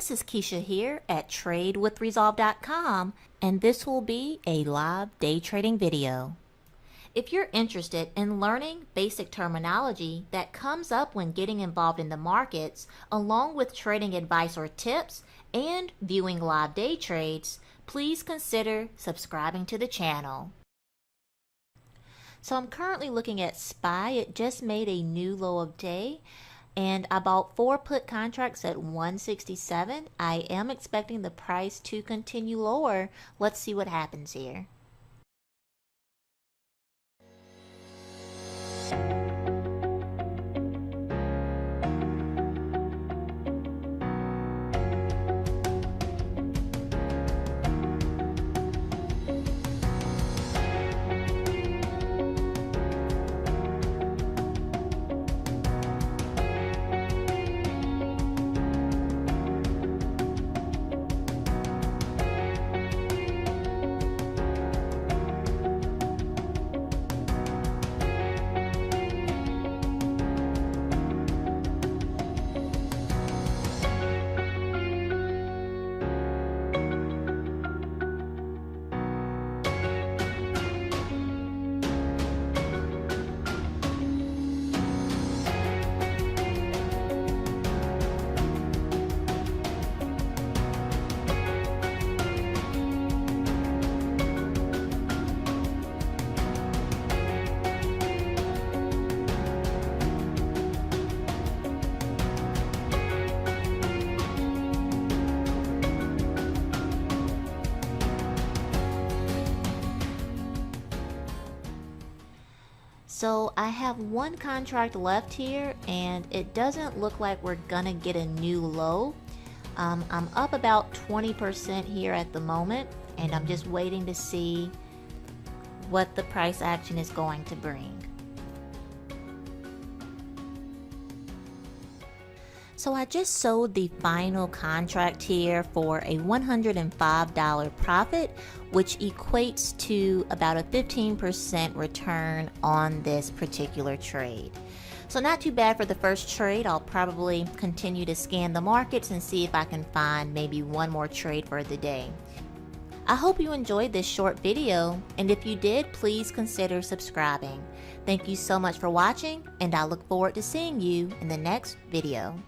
this is Keisha here at TradeWithResolve.com, and this will be a live day trading video. If you're interested in learning basic terminology that comes up when getting involved in the markets, along with trading advice or tips and viewing live day trades, please consider subscribing to the channel. So I'm currently looking at SPY. It just made a new low of day, and I bought 4 put contracts at 167. I am expecting the price to continue lower. Let's see what happens here. So I have 1 contract left here, and it doesn't look like we're gonna get a new low. I'm up about 20% here at the moment, and I'm just waiting to see what the price action is going to bring. So I just sold the final contract here for a $105 profit, which equates to about a 15% return on this particular trade. So not too bad for the first trade. I'll probably continue to scan the markets and see if I can find maybe one more trade for the day. I hope you enjoyed this short video, and if you did, please consider subscribing. Thank you so much for watching, and I look forward to seeing you in the next video.